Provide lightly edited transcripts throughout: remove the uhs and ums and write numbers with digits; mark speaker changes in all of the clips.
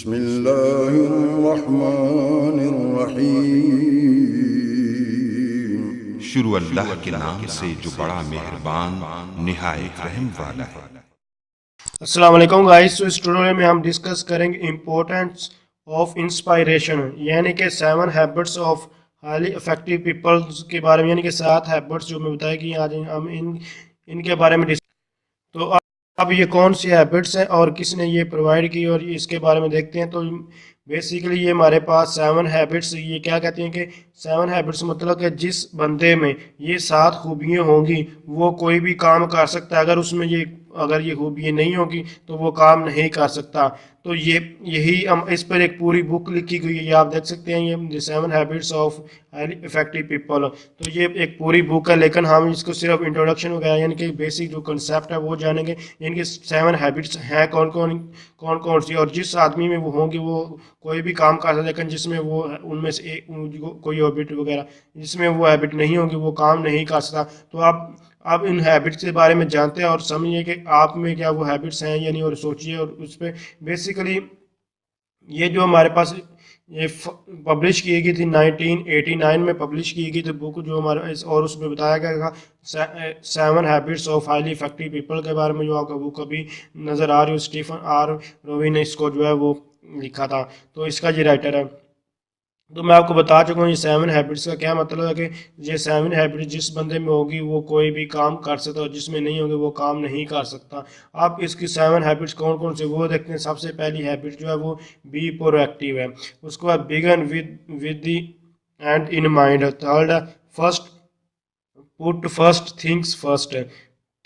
Speaker 1: बिस्मिल्लाहिर्रहमानिर्रहीम।
Speaker 2: शुरू अल्लाह के नाम से जो बड़ा मेहरबान निहायत रहम वाला है।
Speaker 3: अस्सलाम वालेकुम गाइस। तो इस ट्यूटोरियल में हम डिस्कस करेंगे इम्पोर्टेंस ऑफ इंस्पायरेशन, यानी कि 7 habits of highly effective peoples के बारे में, यानी कि 7 हैबिट्स जो मैं बताया कि आज हम इनके बारे में तो अब ये कौन सी हैबिट्स हैं और किसने ये प्रोवाइड की और इसके बारे में देखते हैं। तो बेसिकली ये हमारे पास 7 हैबिट्स, ये क्या कहते हैं कि 7 हैबिट्स मतलब कि जिस बंदे में ये 7 खूबियाँ होंगी वो कोई भी काम कर सकता है। अगर ये खूबियाँ नहीं होगी तो वो काम नहीं कर सकता। तो यही हम इस पर एक पूरी बुक लिखी गई है, ये आप देख सकते हैं, ये 7 habits of highly effective people. तो ये एक पूरी बुक है, लेकिन हम इसको सिर्फ इंट्रोडक्शन वगैरह यानी कि बेसिक जो कंसेप्ट है वो जानेंगे। इनकी 7 हैबिट्स हैं कौन कौन सी, और जिस आदमी में वो होंगी वो कोई भी काम कर सकता है, लेकिन जिसमें वो उनमें से कोई हैबिट वगैरह जिसमें वो हैबिट नहीं होगी वो काम नहीं कर सकता। तो आप इन हैबिट्स के बारे में जानते हैं और समझिए कि आप में क्या वो हैबिट्स हैं या नहीं, और सोचिए। और उस पर बेसिकली ये जो हमारे पास ये पब्लिश की गई थी 1989 में पब्लिश की गई थी बुक, जो हमारे और उसमें बताया गया था 7 habits of highly effective people के बारे में, जो आपको बुक अभी नज़र आ रही है। स्टीफन आर रोवी ने इसको जो है वो लिखा था, तो इसका ये राइटर है। तो मैं आपको बता चुका हूँ ये 7 हैबिट्स का क्या मतलब है कि ये 7 हैबिट्स जिस बंदे में होगी वो कोई भी काम कर सकता है और जिसमें नहीं होगी वो काम नहीं कर सकता। आप इसकी 7 हैबिट्स कौन कौन से वो देखते हैं। सबसे पहली हैबिट जो है वो बी प्रोएक्टिव है। उसके बाद begin with the end in mind. Third है first put first things first.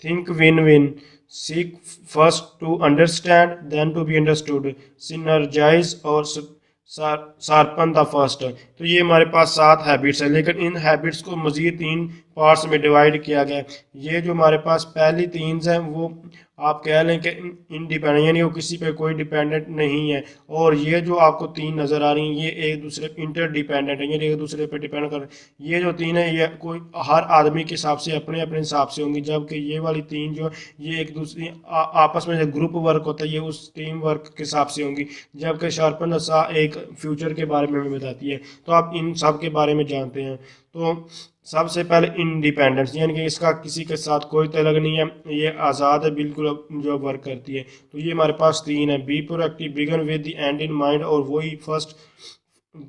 Speaker 3: Think win win. Seek first to understand then to be understood. Synergize और शार्पन द फर्स्ट। तो ये हमारे पास 7 हैबिट्स है, लेकिन इन हैबिट्स को मज़ीद 3 पार्ट्स में डिवाइड किया गया है। ये जो हमारे पास पहली 3 हैं वो आप कह लें कि इंडिपेंडेंट, यानी वो किसी पे कोई डिपेंडेंट नहीं है। और ये जो आपको 3 नज़र आ रही हैं ये एक दूसरे इंटरडिपेंडेंट है, यानी एक दूसरे पे डिपेंड कर। ये जो 3 है ये कोई हर आदमी के हिसाब से अपने अपने हिसाब से होंगी, जबकि ये वाली 3 जो ये एक दूसरे आपस में जो ग्रुप वर्क होता है ये उस टीम वर्क के हिसाब से होंगी, जबकि शार्पन सा एक फ्यूचर के बारे में भी बताती है। तो आप इन सब के बारे में जानते हैं। तो सबसे पहले इंडिपेंडेंस, यानी कि इसका किसी के साथ कोई तलग नहीं है, ये आज़ाद है बिल्कुल जो वर्क करती है। तो ये हमारे पास 3 है। Be proactive, begin with the end in mind, और वही first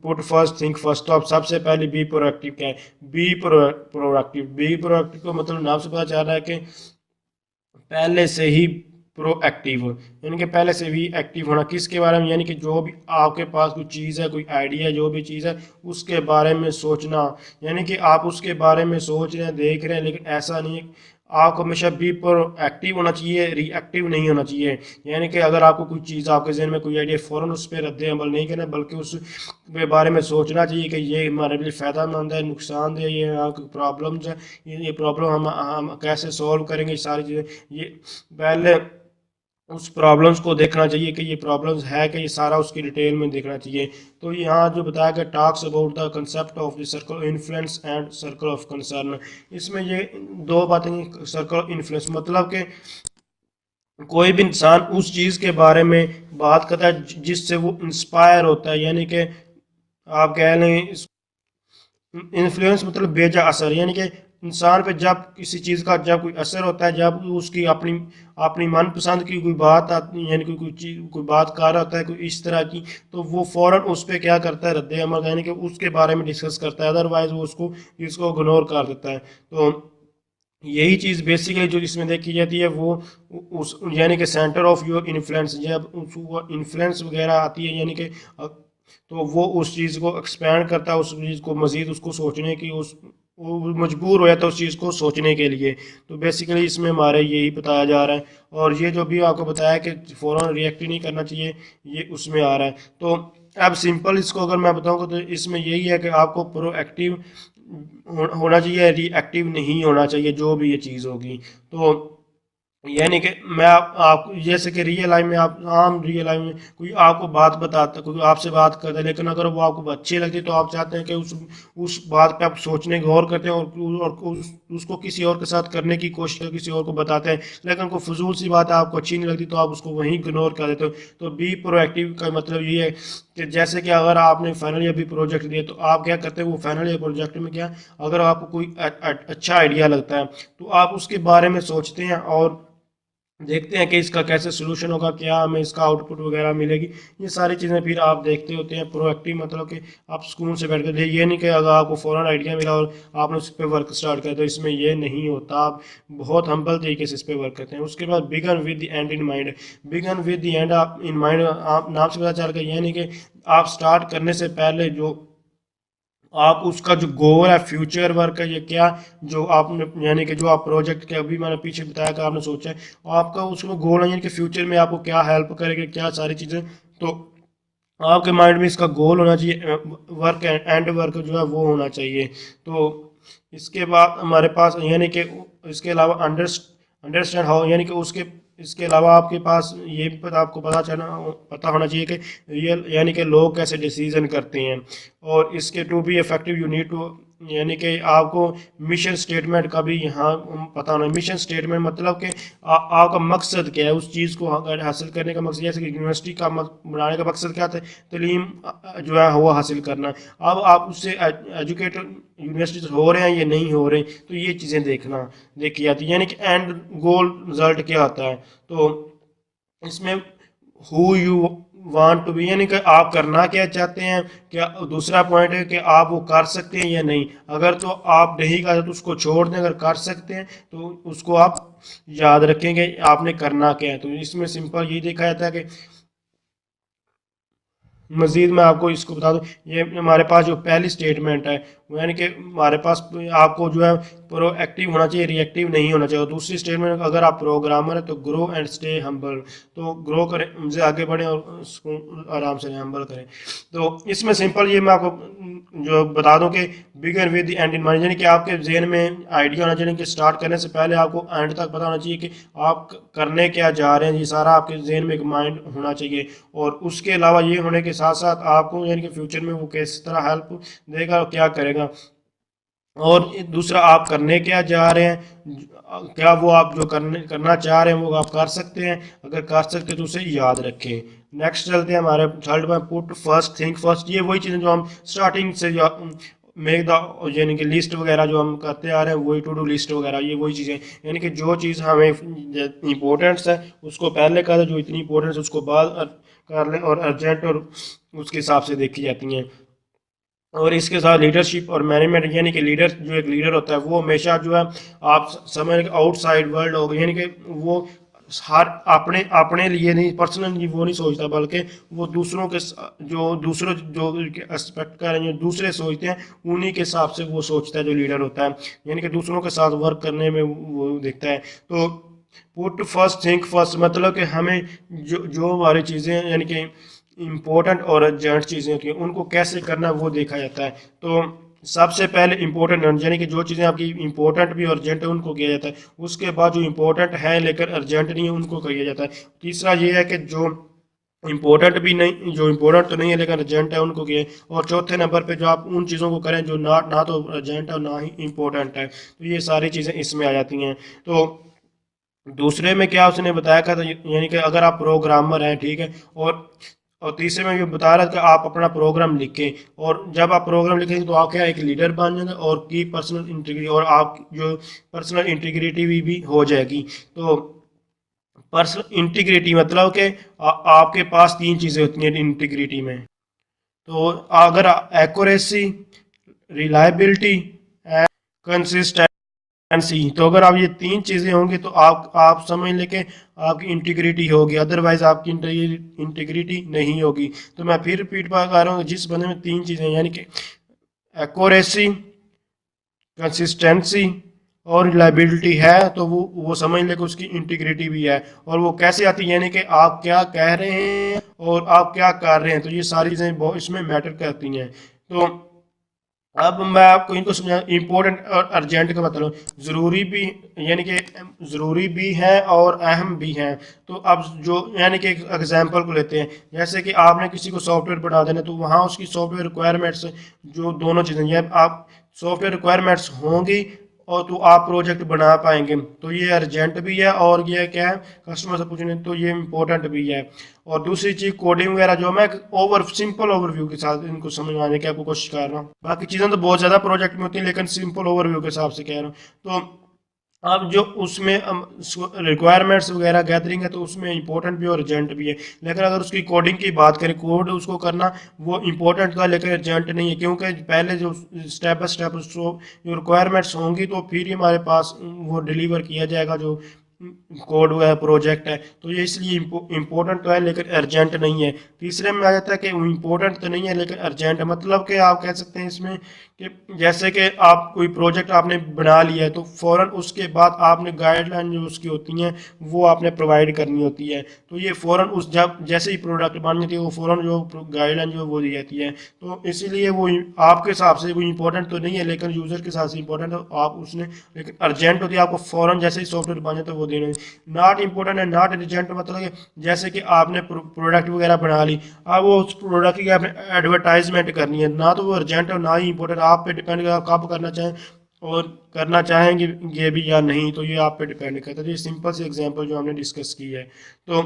Speaker 3: put first think first. तो अब सबसे पहले बी प्रोएक्टिव क्या है। बी प्रोएक्टिव को मतलब नाम से पता चल रहा है कि पहले से ही प्रोएक्टिव, यानी कि पहले से भी एक्टिव होना। किसके बारे में, यानी कि जो भी आपके पास कोई चीज़ है, कोई आइडिया, जो भी चीज़ है उसके बारे में सोचना, यानी कि आप उसके बारे में सोच रहे हैं, देख रहे हैं, लेकिन ऐसा नहीं है। आपको हमेशा बी प्रोएक्टिव होना चाहिए, रिएक्टिव नहीं होना चाहिए। यानी कि अगर आपको कोई चीज़ आपके जहन में कोई आइडिया फ़ौरन उस पर रद्द अमल नहीं करना, बल्कि उस के बारे में सोचना चाहिए कि ये हमारे लिए फ़ायदेमंद है, नुकसानदेह, ये आपकी प्रॉब्लम्स है, ये प्रॉब्लम हम कैसे सॉल्व करेंगे, सारी चीज़ें। ये पहले उस प्रॉब्लम्स को देखना चाहिए कि ये प्रॉब्लम्स है कि ये सारा उसकी डिटेल में देखना चाहिए। तो यहाँ जो बताया गया talks about the concept of the circle of influence and circle of concern. इसमें ये 2 बातें, सर्कल ऑफ इन्फ्लुएंस मतलब कि कोई भी इंसान उस चीज़ के बारे में बात करता है जिससे वो इंस्पायर होता है, यानी कि आप कह लें इन्फ्लुएंस मतलब बेजा असर, यानी कि इंसान पे जब किसी चीज़ का जब कोई असर होता है, जब उसकी अपनी अपनी मनपसंद की कोई बात आती है, यानी कि कोई चीज़ कोई बात कर रहा होता है कोई इस तरह की, तो वो फ़ौरन उस पर क्या करता है, रद्द अमल, यानी कि उसके बारे में डिस्कस करता है। अदरवाइज़ वो इसको इग्नोर कर देता है। तो यही चीज़ बेसिकली जो इसमें देखी जाती है वो उस यानी कि सेंटर ऑफ योर इन्फ्लुएंस, जब इन्फ्लुएंस वगैरह आती है, यानी कि तो वो उस चीज़ को एक्सपेंड करता है, उस चीज़ को मज़ीद उसको सोचने की वो मजबूर हो जाता है उस चीज़ को सोचने के लिए। तो बेसिकली इसमें हमारे यही बताया जा रहा है। और ये जो भी आपको बताया कि फ़ौरन रिएक्ट नहीं करना चाहिए, ये उसमें आ रहा है। तो अब सिंपल इसको अगर मैं बताऊँगा तो इसमें यही है कि आपको प्रोएक्टिव होना चाहिए, रिएक्टिव नहीं होना चाहिए जो भी ये चीज़ होगी। तो यानी कि मैं आप जैसे कि रियल लाइफ में आप आम रियल लाइफ में कोई आपको बात बताता, कोई आपसे बात करता है, लेकिन अगर वो आपको अच्छी लगती है तो आप चाहते हैं कि उस बात पे आप सोचने गौर करते हैं उसको किसी और के साथ करने की कोशिश करते, किसी और को बताते हैं, लेकिन उनको फजूल सी बात है, आपको अच्छी नहीं लगती तो आप उसको वहीं इग्नोर कर देते हो। तो बी प्रोएक्टिव का मतलब ये है कि जैसे कि अगर आपने फाइनल ईयर भी प्रोजेक्ट दिए तो आप क्या करते हैं, वो फाइनल ईयर प्रोजेक्ट में क्या, अगर आपको कोई अच्छा आइडिया लगता है तो आप उसके बारे में सोचते हैं और देखते हैं कि इसका कैसे सोल्यूशन होगा, क्या हमें इसका आउटपुट वगैरह मिलेगी। ये सारी चीज़ें फिर आप देखते होते हैं। प्रोएक्टिव मतलब कि आप सुकून से बैठ कर, ये नहीं कि अगर आपको फ़ौरन आइडिया मिला और आपने उस पर वर्क स्टार्ट किया, तो इसमें ये नहीं होता। आप बहुत हम्बल तरीके से इस पर वर्क करते हैं। उसके बाद begin with the end in mind. Begin with the end आप इन माइंड, आप नाम से पता चल गया, ये नहीं कि आप स्टार्ट करने से पहले जो आप उसका जो गोल है, फ्यूचर वर्क है, ये क्या जो आपने यानी कि जो आप प्रोजेक्ट के अभी मैंने पीछे बताया कि आपने सोचा है, आपका उसमें गोल है यानी कि फ्यूचर में आपको क्या हेल्प करेगा, क्या सारी चीज़ें। तो आपके माइंड में इसका गोल होना चाहिए, वर्क एंड वर्क जो है वो होना चाहिए। तो इसके बाद हमारे पास यानी कि इसके अलावा अंडरस्टैंड हाउ, यानी कि उसके इसके अलावा आपके पास ये भी आपको पता होना चाहिए कि रियल यानी कि लोग कैसे डिसीजन करते हैं। और इसके to be effective you need to, यानी कि आपको मिशन स्टेटमेंट का भी यहाँ पता होना। मिशन स्टेटमेंट मतलब कि आपका मकसद क्या है, उस चीज़ को हासिल करने का मकसद। जैसे कि यूनिवर्सिटी का बनाने का मकसद क्या था, तलीम जो है वो हासिल करना। अब आप उससे एजुकेटेड यूनिवर्सिटी हो रहे हैं या नहीं हो रहे, तो ये चीज़ें देखी जाती है। यानी कि एंड गोल रिजल्ट क्या आता है, तो इसमें who you want to be, यानी कि आप करना क्या चाहते हैं। क्या दूसरा पॉइंट है कि आप वो कर सकते हैं या नहीं। अगर तो आप नहीं कर तो उसको छोड़ दें, अगर कर सकते हैं तो उसको आप याद रखेंगे आपने करना क्या है। तो इसमें सिंपल यही देखा जाता है कि मजीद मैं आपको इसको बता दूं, ये हमारे पास जो पहली स्टेटमेंट है वो यानी कि हमारे पास आपको जो है प्रोएक्टिव होना चाहिए, रिएक्टिव नहीं होना चाहिए। और दूसरी स्टेटमेंट, अगर आप प्रोग्रामर है तो ग्रो एंड स्टे हम्बल, तो ग्रो करें, उनसे आगे बढ़ें और उसको आराम से हम्बल करें। तो इसमें सिंपल ये मैं आपको जो बता दूं कि begin with the end in mind, यानी कि आपके जहन में आइडिया होना चाहिए कि स्टार्ट करने से पहले आपको एंड तक पता होना चाहिए कि आप करने क्या जा रहे हैं। ये सारा आपके जहन में एक माइंड होना चाहिए। और उसके अलावा ये होने के साथ साथ आपको यानी कि फ्यूचर में वो किस तरह हेल्प देगा और क्या करेगा। और दूसरा, आप करने क्या जा रहे हैं, क्या वो आप जो करना चाह रहे हैं वो आप कर सकते हैं। अगर कर सकते हैं तो उसे याद रखें। नेक्स्ट चलते हैं हमारे थर्ड में, पुट फर्स्ट थिंक फर्स्ट। ये वही चीज़ें जो हम स्टार्टिंग से मेक द यानी कि लिस्ट वगैरह जो हम करते आ रहे हैं, वही टू डू लिस्ट वगैरह, ये वही चीज़ें, यानी कि जो चीज़ हमें इम्पोर्टेंट्स है उसको पहले कर दें, जो इतनी इम्पोर्टेंस है उसको बाद कर लें, और अर्जेंट और उसके हिसाब से देखी जाती हैं। और इसके साथ लीडरशिप और मैनेजमेंट, यानी कि लीडर जो एक लीडर होता है वो हमेशा जो है आप समझ आउटसाइड वर्ल्ड हो, यानी कि वो हर अपने अपने लिए नहीं, पर्सनली वो नहीं सोचता, बल्कि वो दूसरों के जो दूसरों जो एक्सपेक्ट कर रहे हैं, जो दूसरे सोचते हैं उन्हीं के हिसाब से वो सोचता है जो लीडर होता है। यानी कि दूसरों के साथ वर्क करने में वो देखता है। तो पुट फर्स्ट थिंक फर्स्ट मतलब कि हमें जो जो हमारी चीज़ें यानी कि इम्पोर्टेंट और अर्जेंट चीज़ें होती हैं उनको कैसे करना है वो देखा जाता है। तो सबसे पहले इम्पोर्टेंट यानी कि जो चीज़ें आपकी इम्पोर्टेंट भी अर्जेंट है उनको किया जाता है। उसके बाद जो इम्पोर्टेंट है लेकिन अर्जेंट नहीं है उनको किया जाता है। तीसरा ये है कि जो इम्पोर्टेंट भी नहीं, जो इम्पोर्टेंट तो नहीं है लेकिन अर्जेंट है उनको किए। और चौथे नंबर पे जो आप उन चीज़ों को करें जो ना तो अर्जेंट है और ना ही इम्पोर्टेंट है। तो ये सारी चीज़ें इसमें आ जाती हैं। तो दूसरे में क्या उसने बताया था, यानी कि अगर आप प्रोग्रामर हैं, ठीक है, और तीसरे में ये बता रहा था कि आप अपना प्रोग्राम लिखें, और जब आप प्रोग्राम लिखेंगे तो आप क्या एक लीडर बन जाएंगे और की पर्सनल इंटीग्रिटी, और आप जो पर्सनल इंटीग्रिटी भी हो जाएगी। तो पर्सनल इंटीग्रिटी मतलब कि आपके पास तीन चीज़ें होती हैं इंटीग्रिटी में। तो अगर एक्यूरेसी, रिलायबिलिटी एंड कंसिस्टेंसी, तो अगर आप ये तीन चीज़ें होंगी तो आप समझ लें कि आपकी इंटीग्रिटी होगी, अदरवाइज आपकी इंटीग्रिटी नहीं होगी। तो मैं फिर रिपीट कर रहा हूँ, जिस बंदे में तीन चीज़ें यानी कि एक्यूरेसी, कंसिस्टेंसी और रिलायबिलिटी है तो वो समझ ले कि उसकी इंटीग्रिटी भी है। और वो कैसे आती है, यानी कि आप क्या कह रहे हैं और आप क्या कर रहे हैं, तो ये सारी चीज़ें बहुत इसमें मैटर करती हैं। तो अब मैं आपको इनको समझा इम्पोर्टेंट और अर्जेंट का मतलब ज़रूरी भी, यानी कि ज़रूरी भी है और अहम भी है। तो अब जो यानी कि एक एग्जांपल को लेते हैं, जैसे कि आपने किसी को सॉफ्टवेयर बना देना, तो वहाँ उसकी सॉफ्टवेयर रिक्वायरमेंट्स जो दोनों चीज़ें, ये आप सॉफ्टवेयर रिक्वायरमेंट्स होंगी और तो आप प्रोजेक्ट बना पाएंगे। तो ये अर्जेंट भी है और ये क्या है, कस्टमर से पूछने, तो ये इम्पोर्टेंट भी है। और दूसरी चीज कोडिंग वगैरह जो मैं ओवर सिंपल ओवरव्यू के साथ इनको समझाने की आपको कोशिश कर रहा हूँ। बाकी चीज़ें तो बहुत ज़्यादा प्रोजेक्ट में होती हैं, लेकिन सिंपल ओवरव्यू के हिसाब से कह रहा हूँ। तो अब जो उसमें रिक्वायरमेंट्स वगैरह गैदरिंग है, तो उसमें इंपॉर्टेंट भी और अर्जेंट भी है। लेकिन अगर उसकी कोडिंग की बात करें, कोड उसको करना वो इंपॉर्टेंट था लेकिन अर्जेंट नहीं है, क्योंकि पहले जो स्टेप बाय स्टेप जो रिक्वायरमेंट्स होंगी तो फिर ही हमारे पास वो डिलीवर किया जाएगा जो कोड है, प्रोजेक्ट है। तो ये इसलिए इम्पोर्टेंट तो है लेकिन अर्जेंट नहीं है। तीसरे में आ जाता है कि वो इम्पोर्टेंट तो नहीं है लेकिन अर्जेंट है, मतलब कि आप कह सकते हैं इसमें कि जैसे कि आप कोई प्रोजेक्ट आपने बना लिया है, तो फ़ौरन उसके बाद आपने गाइडलाइन जो उसकी होती हैं वो आपने प्रोवाइड करनी होती है। तो ये फ़ौरन उस जब जैसे ही प्रोडक्ट बन जाती है, वो फ़ौरन जो गाइडलाइन जो वो दी जाती है। तो इसीलिए वो आपके हिसाब से वो इम्पोर्टेंट तो नहीं है लेकिन यूज़र के हिसाब से इम्पोर्टेंट है, आप उसने लेकिन अर्जेंट होती है, आपको फ़ौरन जैसे ही सॉफ्टवेयर बन जाता है वो देने। नॉट इम्पोर्टेंट है, नॉट अर्जेंट मतलब कि जैसे कि आपने प्रोडक्ट वगैरह बना ली, अब वो उस प्रोडक्ट की आपने एडवर्टाइजमेंट करनी है, ना तो वो अर्जेंट है ना ही इम्पोर्टेंट, आप पे डिपेंड करेगा कब करना चाहें और करना चाहेंगे ये भी या नहीं, तो ये आप पे डिपेंड करता है। तो ये सिंपल सी एग्जांपल जो हमने डिस्कस की है। तो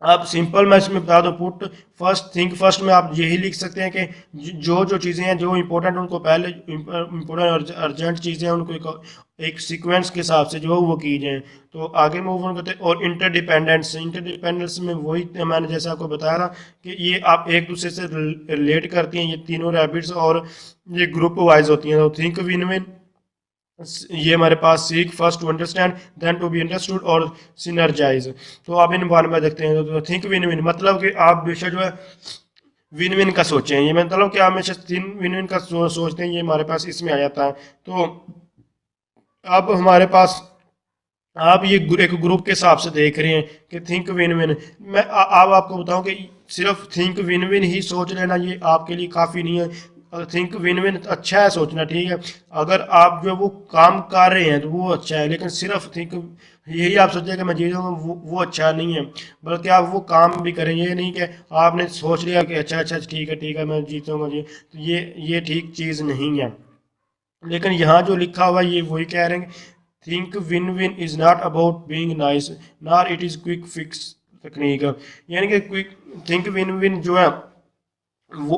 Speaker 3: आप सिंपल मैं इसमें बता दूं, पुट फर्स्ट थिंक फर्स्ट में आप यही लिख सकते हैं कि जो जो चीज़ें हैं जो इंपॉर्टेंट उनको पहले, इंपॉर्टेंट और अर्जेंट चीज़ें हैं उनको एक सीक्वेंस के हिसाब से जो वो की जाए। तो आगे मूव ऑन करते हैं। और इंटरडिपेंडेंस, इंटरडिपेंडेंस में वही मैंने जैसे आपको बताया था कि ये आप एक दूसरे से रिलेट करती हैं, ये तीनों रैबिट्स, और ये ग्रुप वाइज होती हैं। तो थिंक विन विन, ये हमारे पास seek first to understand then to be understood और सिनर्जाइज। तो आप इन बारे में देखते हैं। तो थिंक विन विन मतलब कि आप बेशक जो है विन विन का सोचें, ये मतलब कि आप हमेशा तीन विन विन का सोचते हैं, ये हमारे पास इसमें आ जाता है। तो अब हमारे पास आप ये एक ग्रुप के हिसाब से देख रहे हैं कि थिंक विन विन। मैं अब आपको बताऊं कि सिर्फ थिंक विन विन ही सोच लेना ये आपके लिए काफ़ी नहीं है। थिंक विन विन अच्छा है सोचना, ठीक है, अगर आप जो वो काम कर रहे हैं तो वो अच्छा है, लेकिन सिर्फ थिंक यही आप सोचिए कि मैं जीतूंगा, वो अच्छा नहीं है। बल्कि आप वो काम भी करें, ये नहीं कि आपने सोच लिया कि अच्छा अच्छा ठीक है मैं जीतूंगा जी, तो ये ठीक चीज़ नहीं है। लेकिन यहाँ जो लिखा हुआ है ये वही कह रहे हैं, think win win is not about being nice nor it is quick fix technique. यानी कि क्विक थिंक विन विन जो है वो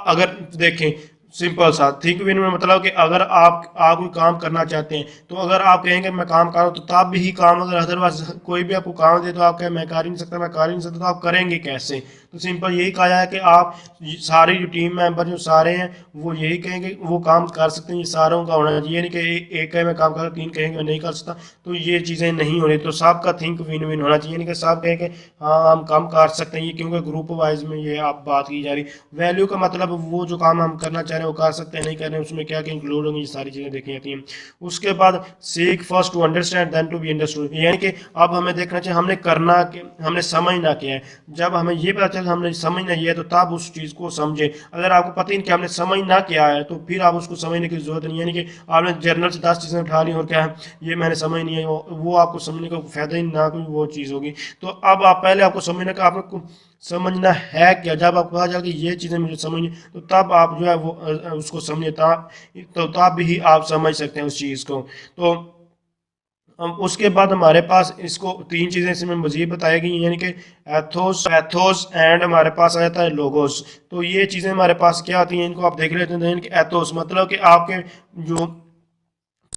Speaker 3: अगर देखें सिंपल सा थिंक विन में मतलब कि अगर आप कोई काम करना चाहते हैं, तो अगर आप कहेंगे मैं काम कर रहा हूँ तो तब भी ही काम, अगर अदरवाइज कोई भी आपको काम दे तो आप कहें मैं कर ही नहीं सकता मैं कर ही नहीं सकता, तो आप करेंगे कैसे? तो सिंपल यही कहा है कि आप सारी जो टीम मेंबर जो सारे हैं वो यही कहेंगे वो काम कर सकते हैं, ये सारों का होना चाहिए, नहीं कि एक कहे मैं काम कर, तीन कहेंगे मैं नहीं कर सकता, तो ये चीज़ें नहीं हो रही। तो सबका थिंक विन विन होना चाहिए, नहीं कि सब कहेंगे हाँ हम काम कर सकते हैं, ये क्योंकि ग्रुप वाइज में ये आप बात की जा रही। वैल्यू का मतलब वो जो काम हम करना चाह रहे हैं वो कर सकते हैं, नहीं कर रहे हैं उसमें क्या क्या इंक्लूड होंगी, ये सारी चीज़ें देखी जाती हैं। उसके बाद seek first to understand then to be understood, यानी कि अब हमें देखना चाहिए हमने करना हमने समझना क्या है। जब हमें ये पता चले हमने समझना ये है तो तब उस चीज़ को समझे। अगर आपको पता ही नहीं कि हमने समझना क्या है तो फिर आप उसको समझने की जरूरत नहीं है, यानी कि आपने जर्नल से 10 चीज़ें उठा ली और क्या है ये मैंने समझ नहीं है, वो आपको समझने का फायदा ही ना कोई वो चीज़ होगी। तो अब आप पहले आपको समझने का आपको समझना है क्या, जब आपको पता चला कि ये चीज़ें मुझे समझनी तो तब आप जो है वो उसको समझे, तो तब ही आप समझ सकते हैं उस चीज़ को। तो उसके बाद हमारे पास इसको तीन चीज़ें इसमें मजीद बताई गई, यानी कि एथोस एंड हमारे पास आ जाता है लोगोस। तो ये चीज़ें हमारे पास क्या आती हैं, इनको आप देख लेते हैं। यानी कि एथोस मतलब कि आपके जो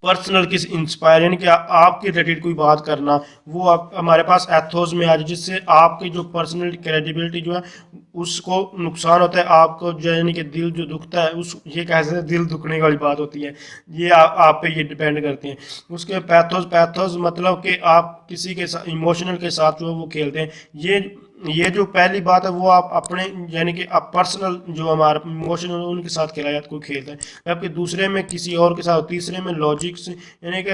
Speaker 3: पर्सनल किस इंस्पायर, यानी कि आपके रिलेटेड कोई बात करना, वो आप हमारे पास एथोस में आ जाए, जिससे आपकी जो पर्सनल क्रेडिबिलिटी जो है उसको नुकसान होता है, आपको जो यानी कि दिल जो दुखता है उस ये कह सकते हैं दिल दुखने वाली बात होती है, ये आप पे ये डिपेंड करते हैं। उसके पैथोस मतलब कि आप किसी के साथ इमोशनल के साथ जो वो खेलते हैं, ये जो पहली बात है वो आप अपने यानी कि आप पर्सनल जो हमारा इमोशन उनके साथ खेला जाता कोई खेलता है, जबकि दूसरे में किसी और के साथ, तीसरे में लॉजिक्स यानी कि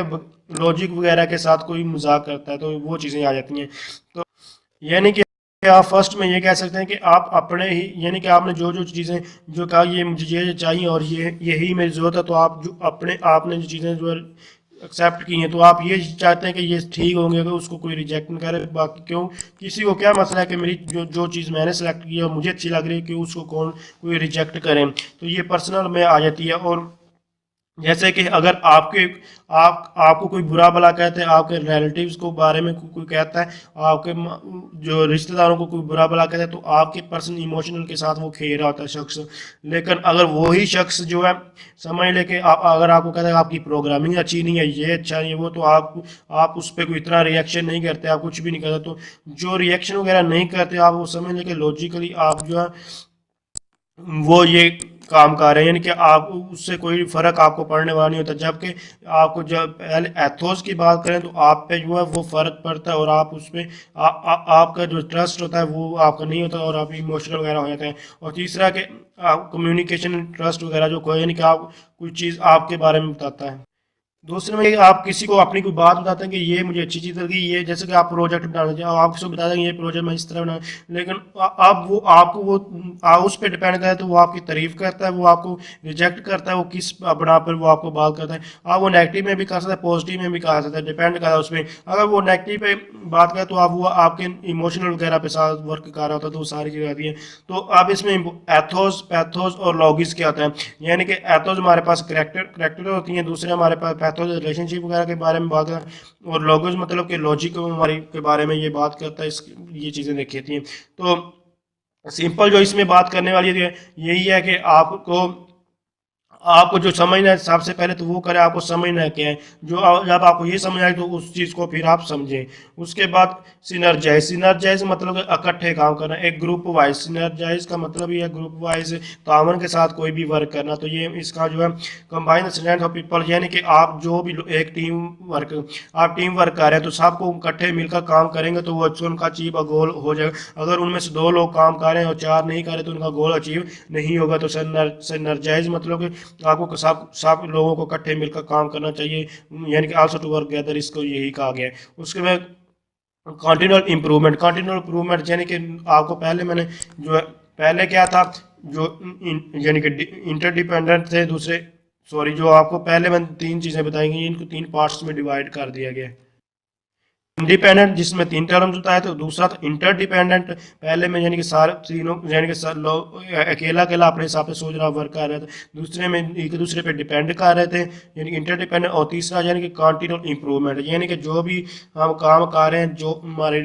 Speaker 3: लॉजिक वगैरह के साथ कोई मजाक करता है, तो वो चीज़ें आ जाती हैं। तो यानी कि आप फर्स्ट में ये कह सकते हैं कि आप अपने ही यानी कि आपने जो जो चीज़ें जो कहा ये मुझे ये चाहिए और ये यही मेरी ज़रूरत है, तो आप जो अपने आपने जो चीज़ें जो एक्सेप्ट की हैं तो आप ये चाहते हैं कि ये ठीक होंगे, अगर उसको कोई रिजेक्ट न करे। बाकी क्यों, किसी को क्या मसला है कि मेरी जो जो चीज़ मैंने सेलेक्ट की है और मुझे अच्छी लग रही है कि उसको कौन कोई रिजेक्ट करे, तो ये पर्सनल में आ जाती है। और जैसे कि अगर आपको कोई बुरा भला कहते हैं, आपके रिलेटिव्स को बारे में कोई कहता है, आपके जो रिश्तेदारों को कोई बुरा भला कहता है, तो आपके पर्सनल इमोशनल के साथ वो खेल रहा होता है शख्स। लेकिन अगर वही शख्स जो है समझ लेके अगर आपको कहता है आपकी प्रोग्रामिंग अच्छी नहीं है, ये अच्छा नहीं है वो, तो आप उस पर कोई इतना रिएक्शन नहीं करते, आप कुछ भी नहीं करते। तो जो रिएक्शन वगैरह नहीं करते आप वो समझ लेके लॉजिकली आप जो है वो ये काम कर रहे हैं, यानी कि आप उससे कोई फर्क आपको पड़ने वाला नहीं होता। जबकि आपको जब पहले एथोस की बात करें तो आप पे जो है वो फर्क पड़ता है और आप उस पर आपका जो ट्रस्ट होता है वो आपका नहीं होता और आप इमोशनल वगैरह हो जाते हैं। और तीसरा कि आप कम्युनिकेशन ट्रस्ट वगैरह जो कोई यानी कि आप कोई चीज़ आपके बारे में बताता है। दूसरे में आप किसी को अपनी कोई बात बताते हैं कि ये मुझे अच्छी चीज़ लगी, ये जैसे कि आप प्रोजेक्ट बनाना चाहिए, आप किसी को बता देंगे ये प्रोजेक्ट मैं इस तरह बना, लेकिन आप वो आपको वो उस पर डिपेंड करता है, तो वो आपकी तारीफ करता है, वो आपको रिजेक्ट करता है, वो किस बना पर वो आपको बात करता है। आप वो नेगेटिव में भी कह सकते हैं, पॉजिटिव में भी कह सकते हैं, डिपेंड करता है उस पर। अगर वो नेगेटिव पे बात करें तो आप वो आपके इमोशनल वगैरह पे साथ वर्क कर रहा होता है, तो वो सारी चीज़ें आती हैं। तो अब इसमें एथोस पैथोस और लॉगिस क्या आता है, यानी कि एथोस हमारे पास करेक्टर होती हैं, दूसरे हमारे पास तो रिलेशनशिप वगैरह के बारे में बात करें, और लॉगोस मतलब कि लॉजिक हमारी के बारे में ये बात करता है, ये चीज़ें देखी थी। तो सिंपल जो इसमें बात करने वाली है यही है कि आपको जो समझना है सबसे पहले तो वो करें, आपको समझना है क्या है। जब आपको ये समझ आए तो उस चीज़ को फिर आप समझें। उसके बाद सिनर्जाइज मतलब इकट्ठे काम करना, एक ग्रुप वाइज। सिनर्जाइज का मतलब ये है ग्रुप वाइज तावन के साथ कोई भी वर्क करना। तो ये इसका जो है कंबाइन स्ट्रेंथ ऑफ पीपल, यानी कि आप जो भी एक टीम वर्क कर रहे हैं तो सबको इकट्ठे मिलकर काम करेंगे तो वो उनका अचीव गोल हो जाएगा। अगर उनमें से 2 लोग काम कर रहे हैं और 4 नहीं कर रहे तो उनका गोल अचीव नहीं होगा। तो सिनर्जाइज मतलब कि आपको सब लोगों को इकट्ठे मिलकर काम करना चाहिए, यानी कि आल्सो टू वर्क टुगेदर, इसको यही कहा गया है। उसके बाद कंटिन्यूअल इम्प्रूवमेंट यानी कि आपको पहले मैंने जो है पहले क्या था जो यानी कि इंटरडिपेंडेंट थे दूसरे जो आपको पहले मैंने 3 चीज़ें बताई गई, इनको 3 पार्ट्स में डिवाइड कर दिया गया है। इंडिपेंडेंट जिसमें 3 टर्म्स होता है, तो दूसरा था इंटरडिपेंडेंट, पहले में यानी कि सारे तीनों यानी कि सारे लोग अकेला अपने हिसाब से सोच रहा वर्क कर रहे थे, दूसरे में एक दूसरे पे डिपेंड कर रहे थे यानी कि इंटरडिपेंडेंट, और तीसरा यानी कि कंटिन्यूअल इंप्रूवमेंट, यानी कि जो भी हम काम कर रहे हैं जो हमारे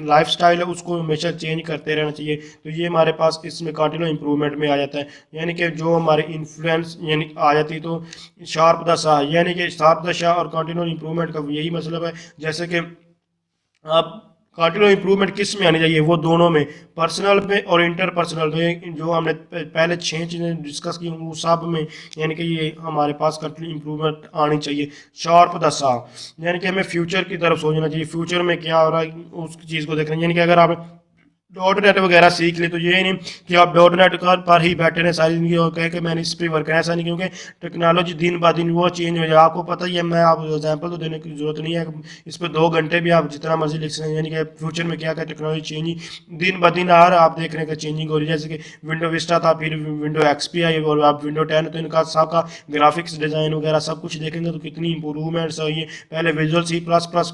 Speaker 3: लाइफ स्टाइल है उसको हमेशा चेंज करते रहना चाहिए। तो ये हमारे पास इसमें कंटिन्यूअल इंप्रूवमेंट में आ जाता है, यानी कि जो हमारी इन्फ्लुएंस यानी आ जाती है। तो शार्प द शाह यानी कि शार्प द शाह और कंटिन्यूअल इंप्रूवमेंट का यही मतलब है। जैसे कि आप कार्डिनल इंप्रूवमेंट किस में आनी चाहिए, वो दोनों में, पर्सनल में और इंटरपर्सनल में। जो हमने पहले 6 चीज़ें डिस्कस की वो सब में यानी कि ये हमारे पास कंटिन्यू इंप्रूवमेंट आनी चाहिए। शार्प द सा यानी कि हमें फ्यूचर की तरफ सोचना चाहिए, फ्यूचर में क्या हो रहा है उस चीज़ को देखना, यानी कि अगर आप .NET वगैरह सीख ले तो ये नहीं कि आप .NET पर ही बैठे रहें सारी जिंदगी और कहें कि मैंने इस पर वर्क करना, ऐसा नहीं, क्योंकि टेक्नोलॉजी दिन ब दिन वो चेंज हो जाए। आपको पता ही है, मैं आप एग्जांपल तो देने की जरूरत नहीं है, इस पर 2 घंटे भी आप जितना मर्जी लिख सकते हैं। यानी कि फ्यूचर में क्या क्या टेक्नोलॉजी चेंजिंग दिन ब दिन हर आप देख रहे हैं कि चेंजिंग हो रही है। जैसे कि विंडो विस्टा था, फिर विंडो XP आई और आप विंडो 10, तो इनका सबका ग्राफिक्स डिज़ाइन वगैरह सब कुछ देखेंगे तो कितनी इंप्रूवमेंट्स हुई है। पहले विजुअल C++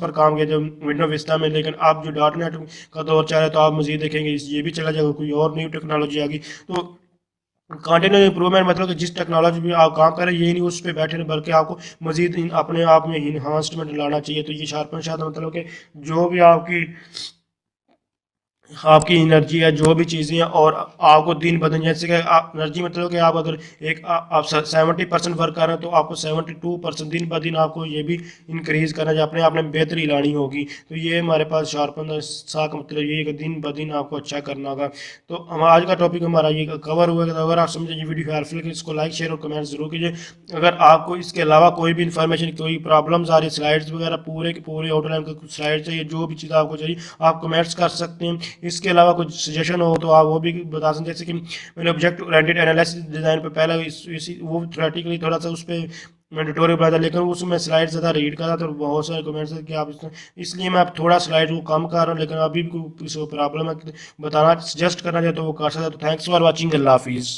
Speaker 3: पर काम किया जब विंडो विस्टा में, लेकिन अब जो .NET का दौर चल रहा है तो आप मजीद देखेंगे ये भी चला जाएगा, कोई और न्यू टेक्नोलॉजी आ गई। तो कंटिन्यूअस इंप्रूवमेंट मतलब कि जिस टेक्नोलॉजी भी आप काम करें ये नहीं उस पर बैठे नहीं, बल्कि आपको मजीद अपने आप में इन्हांसमेंट लाना चाहिए। तो ये शार्पन शायद मतलब कि जो भी आपकी एनर्जी है, जो भी चीज़ें हैं, और आपको दिन ब दिन, जैसे कि एनर्जी मतलब कि आप अगर आप 70% वर्क कर रहे हैं तो आपको 72% दिन ब दिन आपको ये भी इंक्रीज करना है, अपने आप में बेहतरी लानी होगी। तो ये हमारे पास शार्पन सा का मतलब ये है कि दिन ब दिन आपको अच्छा करना होगा। तो हम आज का टॉपिक हमारा ये कवर हुआ। तो अगर आप समझे ये वीडियो हेल्पफुल है इसको लाइक शेयर और कमेंट जरूर कीजिए। अगर आपको इसके अलावा कोई भी इन्फॉर्मेशन, कोई प्रॉब्लम्स आ रही, स्लाइड्स वगैरह पूरे के पूरे आउटलाइन का स्लाइड चाहिए, जो भी चीज़ आपको चाहिए आप कमेंट्स कर सकते हैं। इसके अलावा कुछ सजेशन हो तो आप वो भी बता सकते हैं। जैसे कि मैंने ऑब्जेक्ट ओरिएंटेड एनालिसिस डिज़ाइन पे पहले वो थ्योरेटिकली थोड़ा सा उस पर मैं ट्यूटोरियल बनाया था, लेकिन उसमें स्लाइड ज़्यादा रीड कर रहा था तो बहुत सारे कमेंट्स थे कि आप इसलिए मैं अब थोड़ा स्लाइड को कम कर रहा हूँ, लेकिन अभी भी कोई प्रॉब्लम है बताना सजेस्ट करना चाहते तो वो कर सकते हैं। तो थैंक्स फॉर वॉचिंग, अल्लाह हाफिज़।